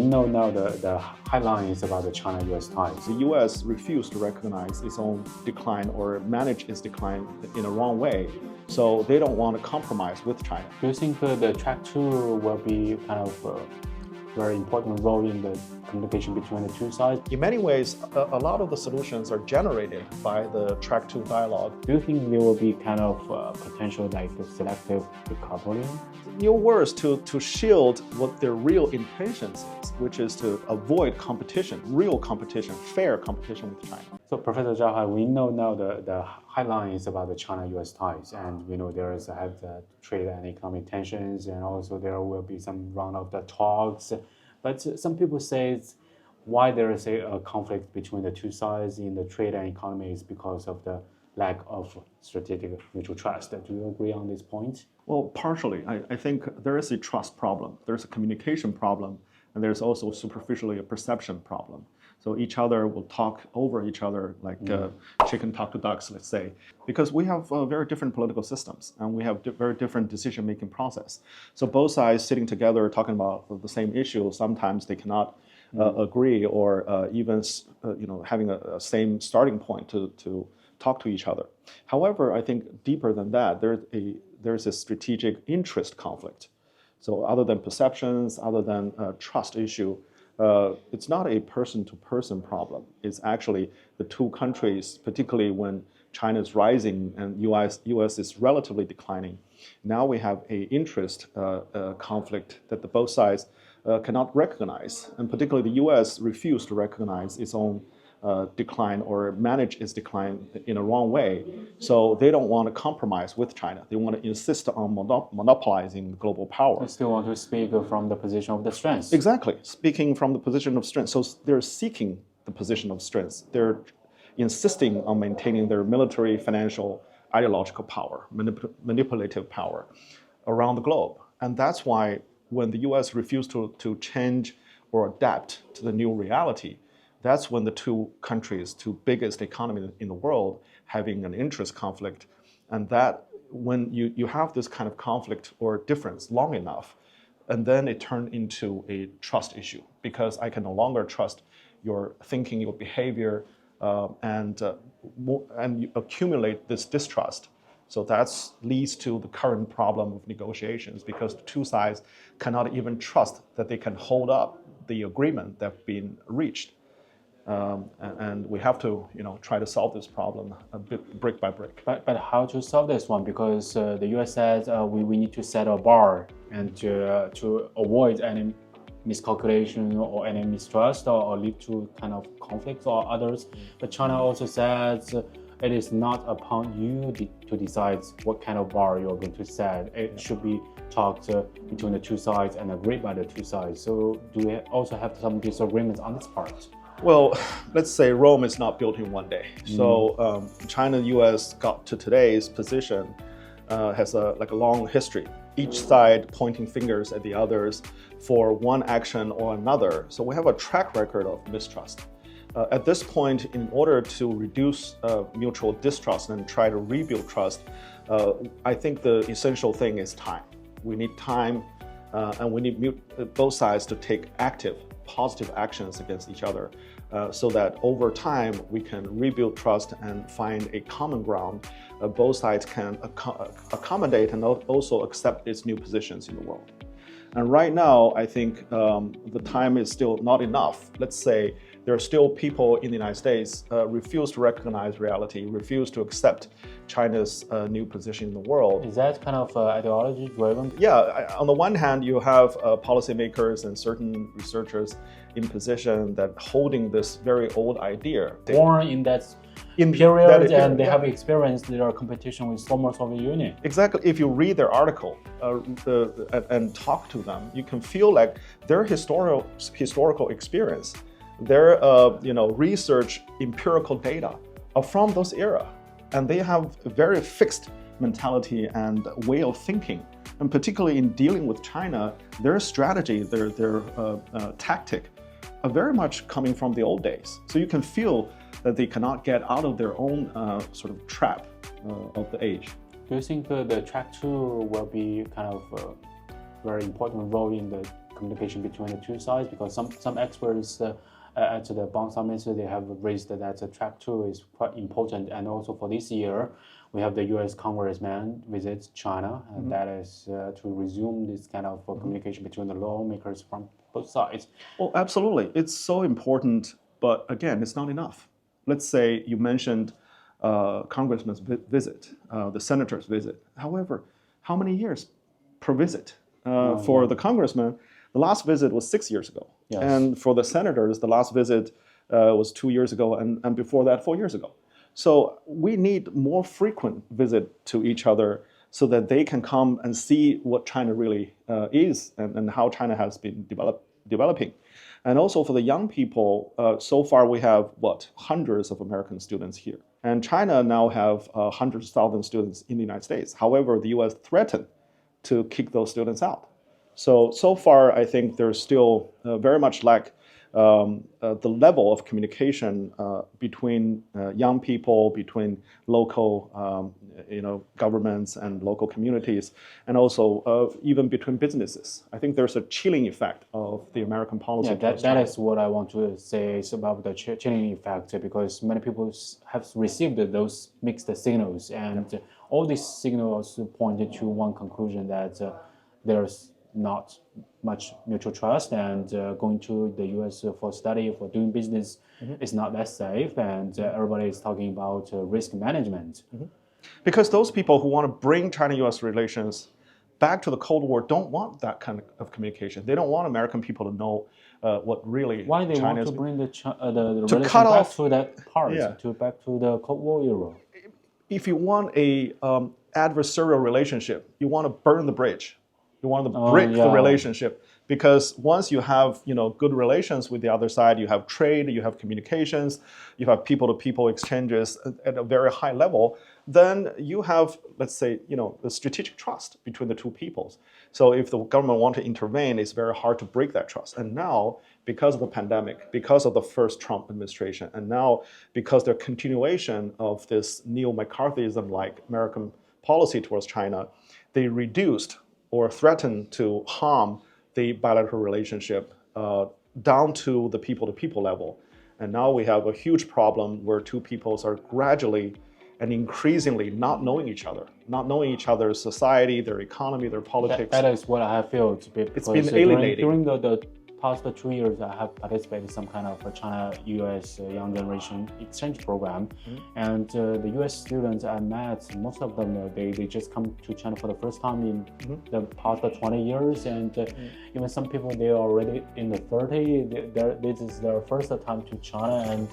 know now the headline is about the China-U.S. ties. The U.S. refused to recognize its own decline or manage its decline in a wrong way. So they don't want to compromise with China. Do you think the track 2 will be kind of a very important role in the communication between the two sides? In many ways, a lot of the solutions are generated by the track 2 dialogue. Do you think there will be kind of potential like the selective decoupling? New words to shield what their real intentions is, which is to avoid competition, real competition, fair competition with China. So Professor Zhao Hai, we know now the headline is about the China-U.S. ties, and we know there is the trade and economic tensions, and also there will be some round of the talks. But some people say why there is a conflict between the two sides in the trade and economy is because of the lack of strategic mutual trust. Do you agree on this point? Well, partially. I think there is a trust problem, there's a communication problem, and there's also superficially a perception problem. So each other will talk over each other like chicken talk to ducks, let's say, because we have very different political systems and we have very different decision-making process. So both sides sitting together talking about the same issue, sometimes they cannot agree or even having a same starting point to talk to each other. However, I think deeper than that, there's a strategic interest conflict. So other than perceptions, other than trust issue, it's not a person-to-person problem. It's actually the two countries, particularly when China is rising and U.S. is relatively declining. Now we have an interest conflict that the both sides cannot recognize, and particularly the U.S. refused to recognize its own decline or manage its decline in a wrong way. So they don't want to compromise with China. They want to insist on monopolizing global power. They still want to speak from the position of the strength. Exactly, speaking from the position of strength. So they're seeking the position of strength. They're insisting on maintaining their military, financial, ideological power, manipulative power around the globe. And that's why when the U.S. refused to change or adapt to the new reality, that's when the two countries, two biggest economies in the world, having an interest conflict. And that when you have this kind of conflict or difference long enough, and then it turned into a trust issue, because I can no longer trust your thinking, your behavior, and you accumulate this distrust. So that leads to the current problem of negotiations, because the two sides cannot even trust that they can hold up the agreement that's been reached. And we have to, try to solve this problem a bit brick by brick. But how to solve this one? Because the U.S. says we need to set a bar and to avoid any miscalculation or any mistrust or lead to kind of conflicts or others. But China also says it is not upon you to decide what kind of bar you're going to set. It should be talked between the two sides and agreed by the two sides. So do we also have some disagreements on this part? Well, let's say Rome is not built in one day. So China-U.S. got to today's position has a long history. Each side pointing fingers at the others for one action or another. So we have a track record of mistrust. At this point, in order to reduce mutual distrust and try to rebuild trust, I think the essential thing is time. We need time, and we need both sides to take active, positive actions against each other, so that over time we can rebuild trust and find a common ground. Both sides can accommodate and also accept its new positions in the world. And right now, I think the time is still not enough. Let's say there are still people in the United States refuse to recognize reality, refuse to accept China's new position in the world. Is that kind of ideology driven? Yeah, on the one hand, you have policymakers and certain researchers in position that holding this very old idea. Born in that period, and they have experienced their competition with former Soviet Union. Exactly. If you read their article and talk to them, you can feel like their historical experience, their research, empirical data are from those era, and they have a very fixed mentality and way of thinking. And particularly in dealing with China, their strategy, their tactic, are very much coming from the old days. So you can feel that they cannot get out of their own sort of trap of the age. Do you think the track 2 will be kind of a very important role in the communication between the two sides? Because some experts at the Bond Summit, they have raised that track 2 is quite important. And also for this year, we have the U.S. congressman visit China, and that is to resume this kind of communication between the lawmakers from both sides. Well, absolutely. It's so important, but again, it's not enough. Let's say you mentioned congressman's visit, the senator's visit. However, how many years per visit? For the congressman, the last visit was 6 years ago. Yes. And for the senators, the last visit was 2 years ago, and before that, 4 years ago. So we need more frequent visit to each other so that they can come and see what China really is and how China has been developing. And also for the young people, so far we have, hundreds of American students here. And China now have hundreds of thousands of students in the United States. However, the US threatened to kick those students out. So far, I think there's still very much lack the level of communication between young people, between local governments and local communities, and also even between businesses. I think there's a chilling effect of the American policy. Yeah, that is what I want to say is about the chilling effect, because many people have received those mixed signals, and all these signals pointed to one conclusion, that there's not much mutual trust, and going to the US for study, for doing business is not that safe, and everybody is talking about risk management. Because those people who want to bring China-U.S. relations back to the Cold War don't want that kind of communication. They don't want American people to know what really Why they China want to bring the to relation cut back off to that part, Yeah. back to the Cold War era? If you want a adversarial relationship, you want to burn the bridge. You want to break the relationship, because once you have good relations with the other side, you have trade, you have communications, you have people-to-people exchanges at a very high level, then you have, let's say, the strategic trust between the two peoples. So if the government want to intervene, it's very hard to break that trust. And now, because of the pandemic, because of the first Trump administration, and now because their continuation of this neo-McCarthyism-like American policy towards China, they reduced or threatened to harm the bilateral relationship down to the people-to-people level. And now we have a huge problem where two peoples are gradually and increasingly not knowing each other, not knowing each other's society, their economy, their politics. That is what I have felt. It's been alienating. During the past 2 years, I have participated in some kind of a China-U.S. young generation exchange program. And the U.S. students I met, most of them, they just come to China for the first time in the past 20 years. And even some people, they are already in the 30s. This is their first time to China. And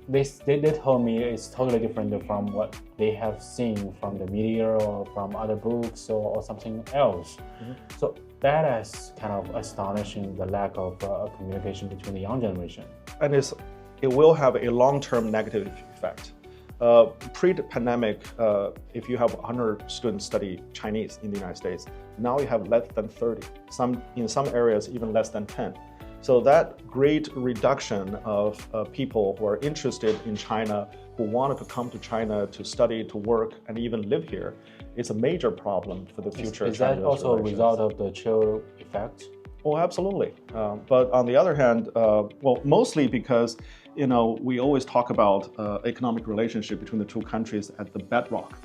they told me it's totally different from what they have seen from the media or from other books or something else. So that is kind of astonishing, the lack of communication between the young generation. And it will have a long-term negative effect. Pre-pandemic, if you have 100 students study Chinese in the United States, now you have less than 30. In some areas, even less than 10. So that great reduction of people who are interested in China, who wanted to come to China to study, to work, and even live here, is a major problem for the future. Is that also a result of the chill effect? Oh, absolutely. But on the other hand, mostly because we always talk about economic relationship between the two countries at the bedrock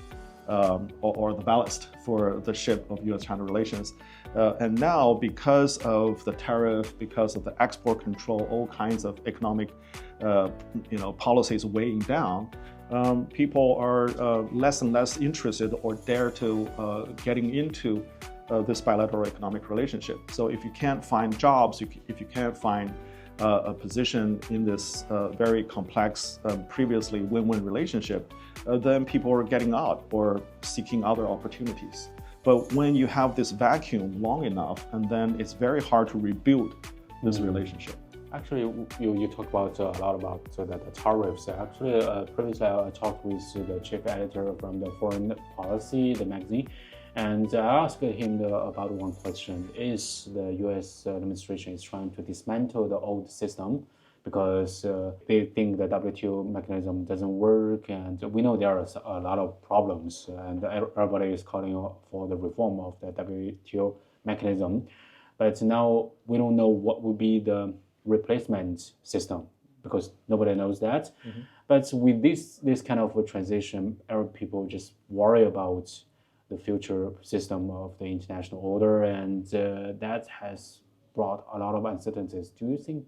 or the ballast for the ship of U.S.-China relations. And now, because of the tariff, because of the export control, all kinds of economic policies weighing down, people are less and less interested or dare to getting into this bilateral economic relationship. So if you can't find jobs, if you can't find a position in this very complex, previously win-win relationship, then people are getting out or seeking other opportunities. But when you have this vacuum long enough, and then it's very hard to rebuild this relationship. Actually, you talk about a lot about the tariffs. Actually, previously I talked with the chief editor from the Foreign Policy, the magazine, and I asked him about one question: is the U.S. administration is trying to dismantle the old system because they think the WTO mechanism doesn't work, and we know there are a lot of problems, and everybody is calling for the reform of the WTO mechanism. But now we don't know what will be the replacement system because nobody knows that. But with this kind of a transition, Arab people just worry about the future system of the international order, and that has brought a lot of uncertainties. Do you think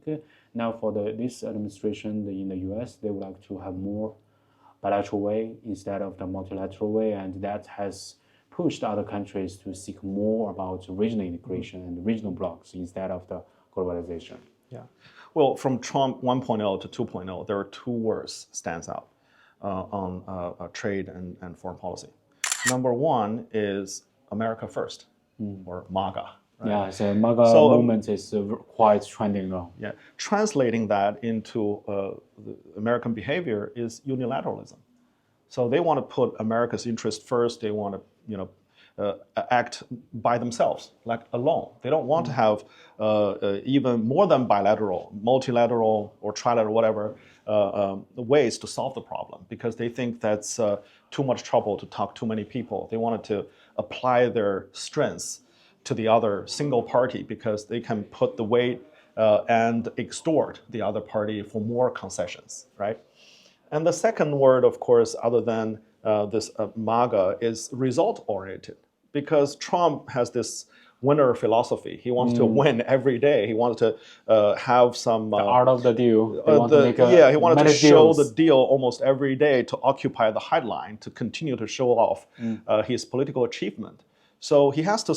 now for this administration in the U.S. they would like to have more bilateral way instead of the multilateral way, and that has pushed other countries to seek more about regional integration and regional blocks instead of the globalization? Yeah. Well, from Trump 1.0 to 2.0, there are two words stands out on trade and foreign policy. Number one is America first, or MAGA. Right? Yeah, so MAGA movement is quite trending now. Yeah, translating that into the American behavior is unilateralism. So they want to put America's interest first. They want to, act by themselves, like alone. They don't want to have even more than bilateral, multilateral, or trilateral, whatever ways to solve the problem, because they think that's too much trouble to talk to many people. They wanted to apply their strengths to the other single party because they can put the weight and extort the other party for more concessions, right? And the second word, of course, other than this MAGA, is result-oriented, because Trump has this winner philosophy. He wants to win every day. He wants to have some the art of the deal. He wanted to show the deal almost every day, to occupy the headline, to continue to show off his political achievement. So he has to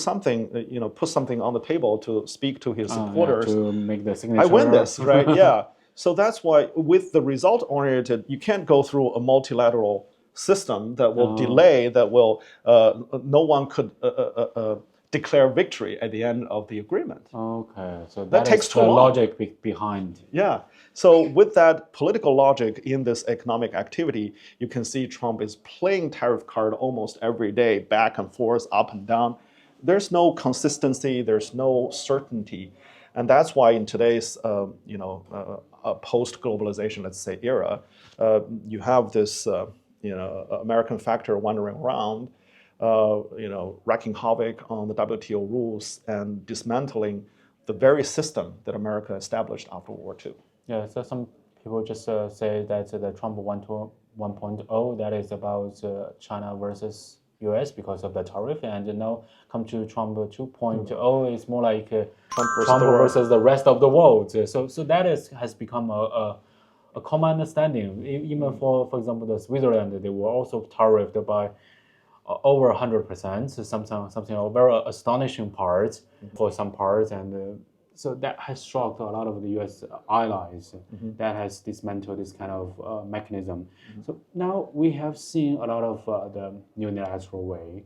put something on the table to speak to his supporters. To make the signature. I win this, right? Yeah. So that's why with the result-oriented, you can't go through a multilateral system that will delay, that will, no one could declare victory at the end of the agreement. Okay, so that takes too long. Logic behind. Yeah. So with that political logic in this economic activity, you can see Trump is playing tariff card almost every day, back and forth, up and down. There's no consistency. There's no certainty, and that's why in today's post-globalization, let's say, era, you have this American factor wandering around, wreaking havoc on the WTO rules and dismantling the very system that America established after World War II. Yeah, so some people just say that the Trump 1.0, that is about China versus U.S. because of the tariff, and now come to Trump 2.0, it's more like Trump versus the rest of the world. So that has become a common understanding. Even for example, the Switzerland, they were also tariffed by over 100%, so something very astonishing part for some parts, and so that has shocked a lot of the U.S. allies. That has dismantled this kind of mechanism. So now we have seen a lot of the unilateral way,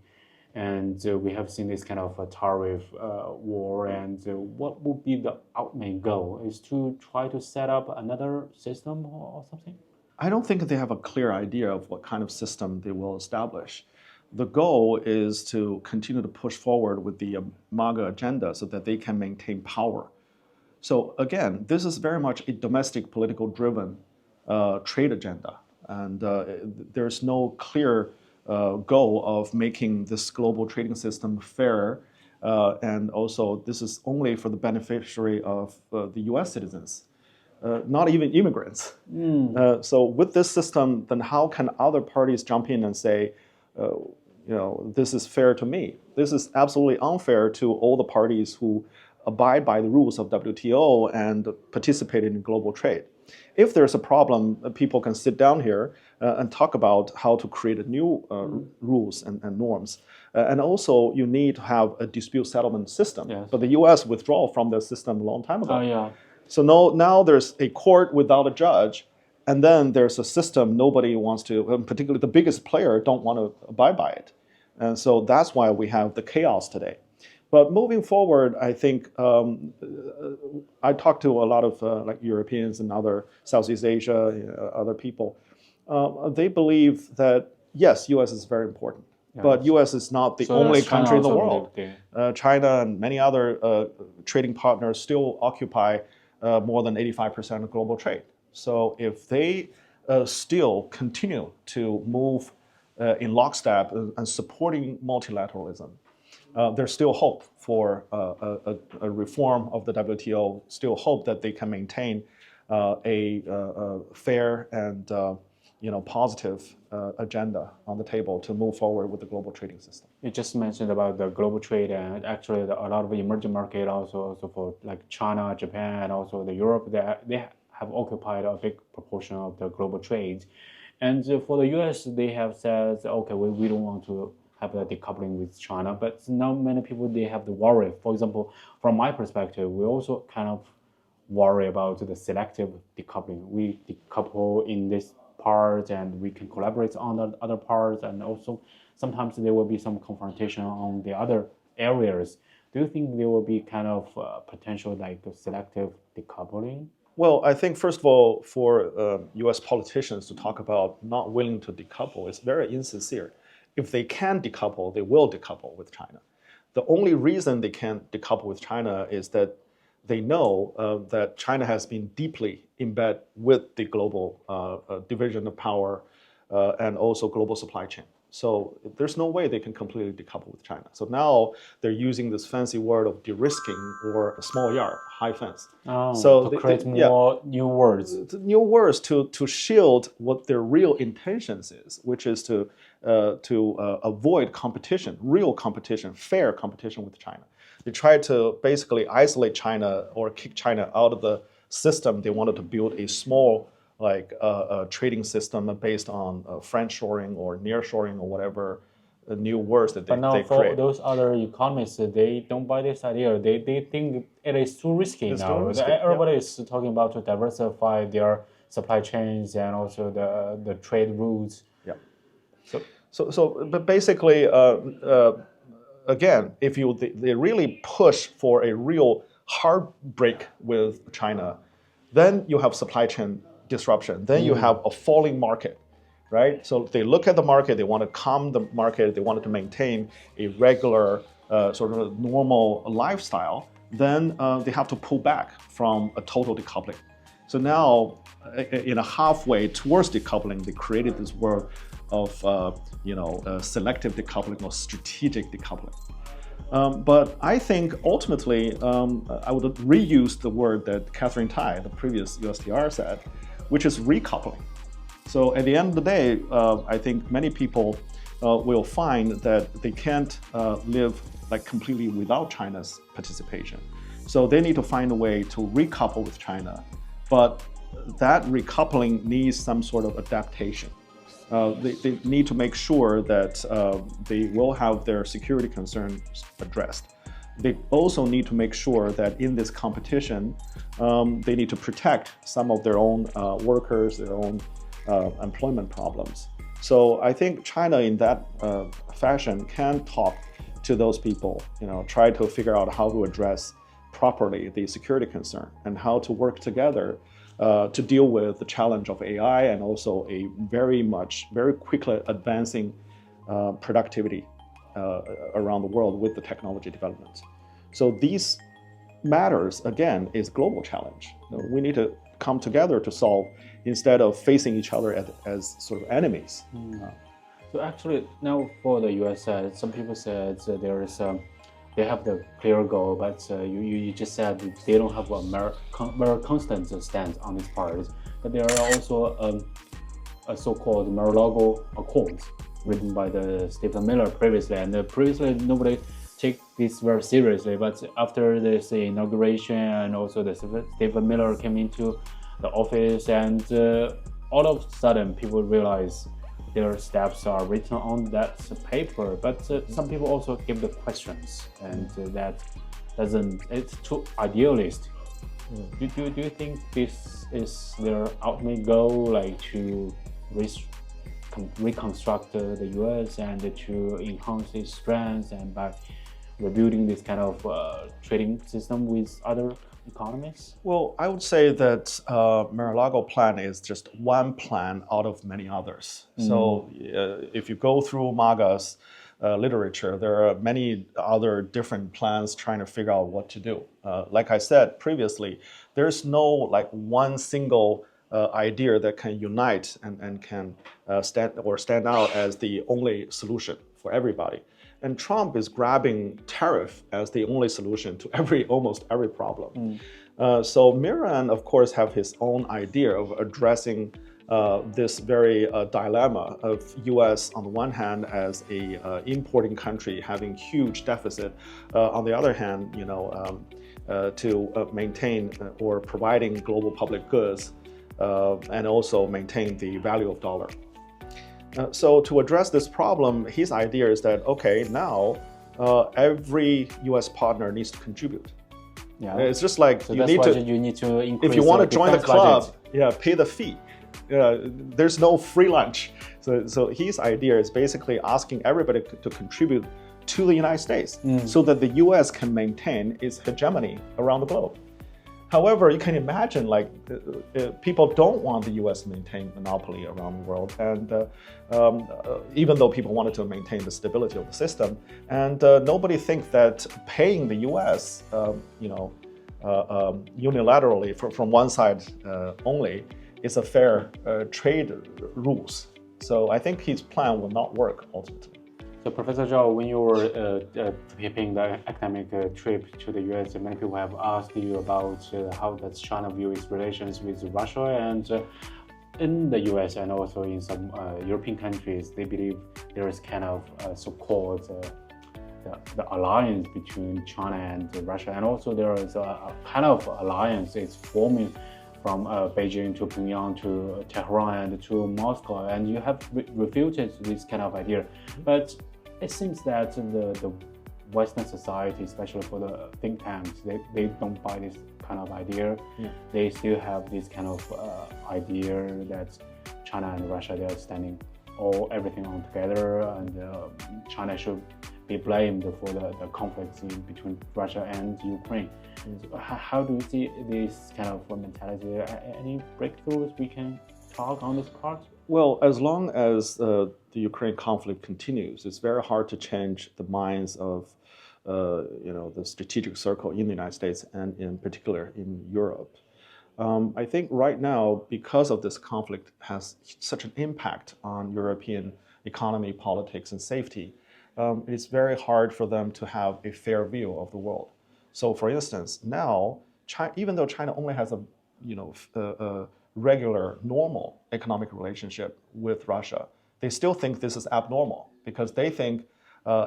and we have seen this kind of tariff war. And what would be the ultimate goal? Is to try to set up another system or something? I don't think they have a clear idea of what kind of system they will establish. The goal is to continue to push forward with the MAGA agenda so that they can maintain power. So again, this is very much a domestic political driven trade agenda. And there's no clear goal of making this global trading system fair. And also, this is only for the beneficiary of the US citizens, not even immigrants. So with this system, then how can other parties jump in and say, this is fair to me? This is absolutely unfair to all the parties who abide by the rules of WTO and participate in global trade. If there's a problem, people can sit down here and talk about how to create new rules and norms. And also, you need to have a dispute settlement system. Yes. But the US withdrew from the system a long time ago. So now there's a court without a judge. And then there's a system nobody wants to, particularly the biggest player, don't want to abide by it. And so that's why we have the chaos today. But moving forward, I think I talked to a lot of like Europeans and other Southeast Asia, other people. They believe that, yes, US is very important. But US is not the only country in the world. China and many other trading partners still occupy more than 85% of global trade. So if they still continue to move in lockstep and supporting multilateralism, there's still hope for a reform of the WTO, still hope that they can maintain a fair and positive agenda on the table to move forward with the global trading system. You just mentioned about the global trade, and actually a lot of emerging market also for like China, Japan, and also the Europe, they have occupied a big proportion of the global trade. And for the US, they have said, okay, we don't want to have a decoupling with China, but now many people, they have the worry. For example, from my perspective, we also kind of worry about the selective decoupling. We decouple in this part and we can collaborate on the other parts, and also sometimes there will be some confrontation on the other areas. Do you think there will be kind of potential like selective decoupling? Well, I think first of all, for U.S. politicians to talk about not willing to decouple is very insincere. If they can decouple, they will decouple with China. The only reason they can't decouple with China is that they know that China has been deeply embedded with the global division of power and also global supply chain. So there's no way they can completely decouple with China. So now they're using this fancy word of de-risking, or a small yard, high fence. Oh, so to create more new words. New words to shield what their real intentions is, which is to avoid competition, real competition, fair competition with China. They tried to basically isolate China or kick China out of the system. They wanted to build a small trading system based on friendshoring or nearshoring or whatever new words that they But now they for create. those other economists, they don't buy this idea. They think it is too risky It's now. too risky, Everybody is talking about to diversify their supply chains and also the trade routes. Yeah. So But basically, again, if they really push for a real hard break with China, then you have supply chain disruption. Then you have a falling market, right? So they look at the market, they want to calm the market, they wanted to maintain a regular sort of normal lifestyle. Then they have to pull back from a total decoupling. So now, in a halfway towards decoupling, they created this word of selective decoupling or strategic decoupling. But I think ultimately, I would reuse the word that Catherine Tai, the previous USTR, said, which is recoupling. So at the end of the day, I think many people will find that they can't live like completely without China's participation. So they need to find a way to recouple with China. But that recoupling needs some sort of adaptation. They need to make sure that they will have their security concerns addressed. They also need to make sure that in this competition, they need to protect some of their own workers, their own employment problems. So I think China in that fashion can talk to those people, try to figure out how to address properly the security concern and how to work together to deal with the challenge of AI and also a very quickly advancing productivity around the world with the technology development. So these matters, again, is global challenge. We need to come together to solve instead of facing each other as sort of enemies. So actually, now for the US side, some people said there is they have the clear goal, but you just said they don't have a very constant stance on this part. But there are also a so-called Mar-a-Lago Accords written by the Stephen Miller previously, and previously nobody take this very seriously. But after this inauguration and also the Stephen Miller came into the office, and all of a sudden people realize their steps are written on that paper, but some people also give the questions, and it's too idealist. Do you think this is their ultimate goal, like to reconstruct the US and to enhance its strengths, and by rebuilding this kind of trading system with other economies? Well, I would say that Mar-a-Lago plan is just one plan out of many others. So if you go through MAGA's literature, there are many other different plans trying to figure out what to do. Like I said previously, there's no like one single idea that can unite and can stand out as the only solution for everybody. And Trump is grabbing tariff as the only solution to almost every problem. So Miran, of course, have his own idea of addressing this very dilemma of U.S. on the one hand as a importing country having huge deficit, on the other hand, to maintain or providing global public goods and also maintain the value of dollar. So to address this problem, his idea is that, okay, now every U.S. partner needs to contribute. Yeah. It's just like so you need to increase. If you want to join the club, budget. pay the fee. There's no free lunch. So his idea is basically asking everybody to contribute to the United States so that the U.S. can maintain its hegemony around the globe. However, you can imagine people don't want the U.S. to maintain monopoly around the world, and even though people wanted to maintain the stability of the system, and nobody thinks that paying the U.S. Unilaterally from one side only is a fair trade rules. So I think his plan will not work ultimately. So Professor Zhao, when you were preparing the academic trip to the US, many people have asked you about how does China view its relations with Russia, and in the US and also in some European countries, they believe there is kind of so-called the alliance between China and Russia, and also there is a kind of alliance it's forming from Beijing to Pyongyang to Tehran and to Moscow, and you have refuted this kind of idea. But it seems that the Western society, especially for the think tanks, they don't buy this kind of idea. Yeah. They still have this kind of idea that China and Russia, they are standing everything on together, and China should be blamed for the conflicts between Russia and Ukraine. So how do you see this kind of mentality? Any breakthroughs we can talk on this part? Well, as long as the Ukraine conflict continues, it's very hard to change the minds of the strategic circle in the United States and in particular in Europe. I think right now, because of this conflict has such an impact on European economy, politics, and safety, it's very hard for them to have a fair view of the world. So, for instance, now, even though China only has a regular, normal economic relationship with Russia, they still think this is abnormal because they think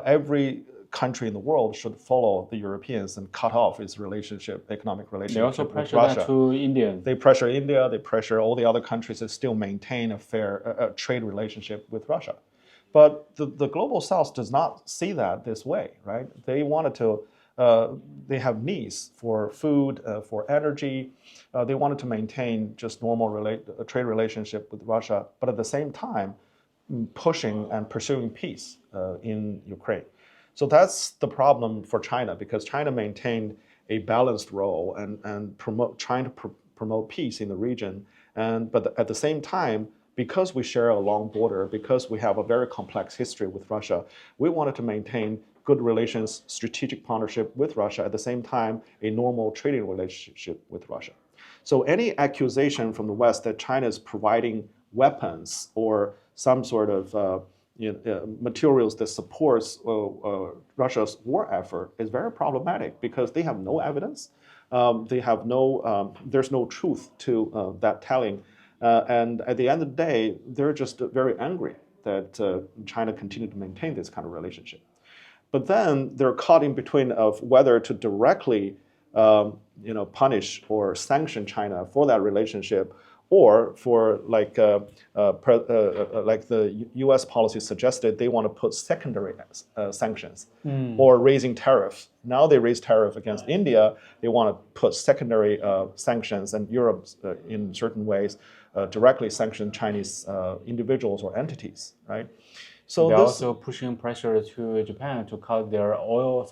every country in the world should follow the Europeans and cut off its economic relationship. They also pressure with Russia. that to India. They pressure India. They pressure all the other countries to still maintain a fair trade relationship with Russia. But the global South does not see that this way, right? They wanted to. They have needs for food, for energy. They wanted to maintain just normal trade relationship with Russia, but at the same time, pushing and pursuing peace in Ukraine. So that's the problem for China, because China maintained a balanced role and trying to promote peace in the region. But at the same time, because we share a long border, because we have a very complex history with Russia, we wanted to maintain good relations, strategic partnership with Russia, at the same time, a normal trading relationship with Russia. So any accusation from the West that China is providing weapons or some sort of materials that supports Russia's war effort is very problematic because they have no evidence. There's no truth to that telling. And at the end of the day, they're just very angry that China continued to maintain this kind of relationship. But then they're caught in between of whether to directly punish or sanction China for that relationship, or for like the U.S. policy suggested, they want to put secondary sanctions or raising tariffs. Now they raise tariff against India. They want to put secondary sanctions, and Europe, in certain ways, directly sanction Chinese individuals or entities, right? So they're also pushing pressure to Japan to cut their oil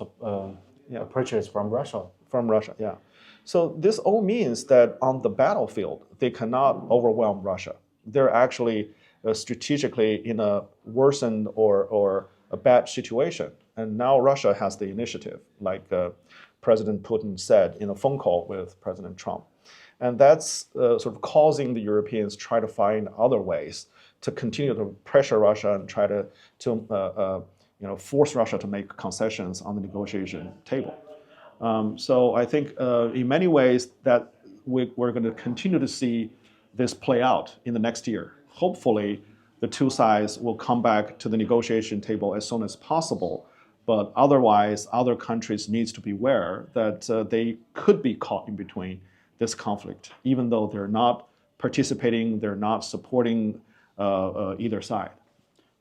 purchase from Russia. From Russia, yeah. So this all means that on the battlefield, they cannot overwhelm Russia. They're actually strategically in a worsened or a bad situation. And now Russia has the initiative, like President Putin said in a phone call with President Trump. And that's sort of causing the Europeans try to find other ways to continue to pressure Russia and try to force Russia to make concessions on the negotiation table. So I think in many ways that we're going to continue to see this play out in the next year. Hopefully, the two sides will come back to the negotiation table as soon as possible. But otherwise, other countries need to be aware that they could be caught in between this conflict, even though they're not participating, they're not supporting either side.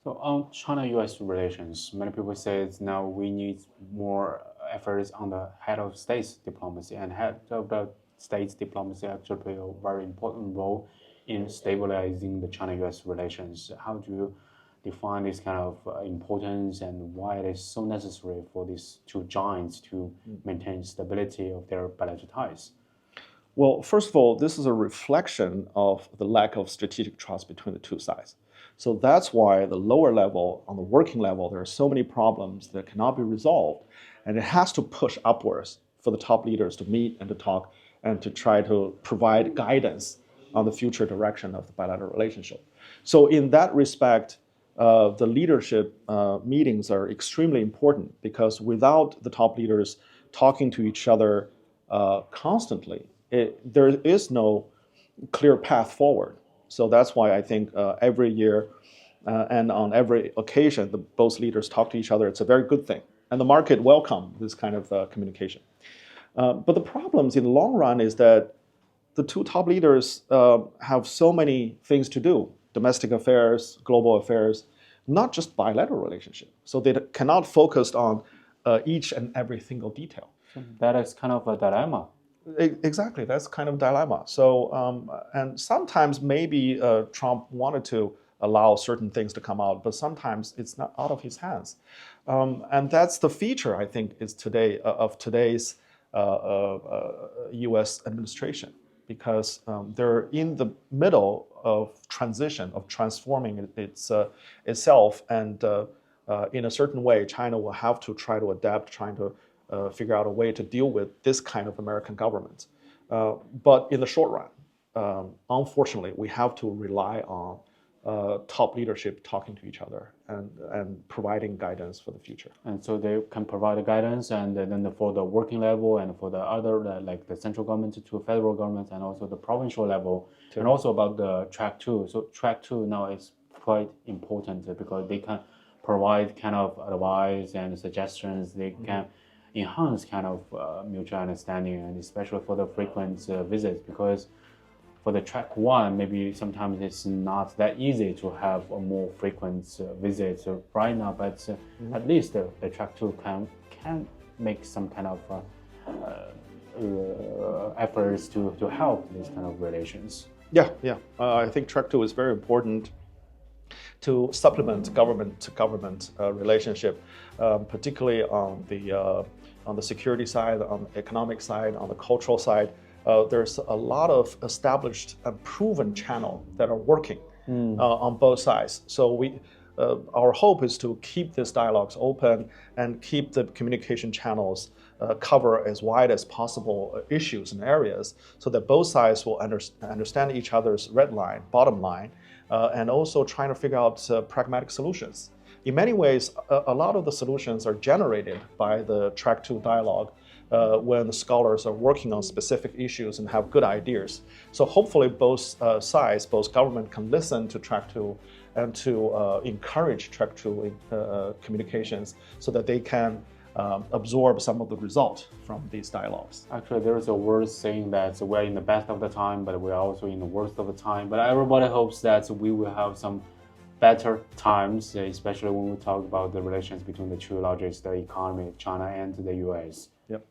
So on China-U.S. relations, many people say now we need more efforts on the head of states diplomacy, and head of the states diplomacy actually play a very important role in stabilizing the China-U.S. relations. How do you define this kind of importance and why it is so necessary for these two giants to maintain stability of their bilateral ties? Well, first of all, this is a reflection of the lack of strategic trust between the two sides. So that's why the lower level, on the working level, there are so many problems that cannot be resolved. And it has to push upwards for the top leaders to meet and to talk and to try to provide guidance on the future direction of the bilateral relationship. So in that respect, the leadership meetings are extremely important because without the top leaders talking to each other constantly, there is no clear path forward. So that's why I think every year and on every occasion, both leaders talk to each other. It's a very good thing. And the market welcomes this kind of communication. But the problems in the long run is that the two top leaders have so many things to do, domestic affairs, global affairs, not just bilateral relationship. So they cannot focus on each and every single detail. So that is kind of a dilemma. Exactly, that's kind of dilemma. So, and sometimes maybe Trump wanted to allow certain things to come out, but sometimes it's not out of his hands. And that's the feature, I think, is of today's U.S. administration, because they're in the middle of transition, of transforming itself, and in a certain way, China will have to try to adapt, trying to figure out a way to deal with this kind of American government. But in the short run, unfortunately, we have to rely on top leadership talking to each other and providing guidance for the future. And so they can provide the guidance, and then for the working level and for the other, like the central government to federal government and also the provincial level, and also about the track 2. So track 2 now is quite important because they can provide kind of advice and suggestions. They can enhance kind of mutual understanding, and especially for the frequent visits, because for the track 1, maybe sometimes it's not that easy to have a more frequent visits right now, but at least the track 2 can make some kind of efforts to help these kind of relations. Yeah. I think track 2 is very important to supplement government-to-government relationship, particularly on the security side, on the economic side, on the cultural side. There's a lot of established and proven channels that are working on both sides. So our hope is to keep these dialogues open and keep the communication channels cover as wide as possible issues and areas, so that both sides will understand each other's red line, bottom line, and also trying to figure out pragmatic solutions. In many ways, a lot of the solutions are generated by the track 2 dialogue when the scholars are working on specific issues and have good ideas. So hopefully both sides, both government can listen to track 2 and to encourage track 2 communications so that they can absorb some of the result from these dialogues. Actually, there is a word saying that we're in the best of the time, but we're also in the worst of the time. But everybody hopes that we will have some better times, especially when we talk about the relations between the two largest economies, China and the U.S. Yep.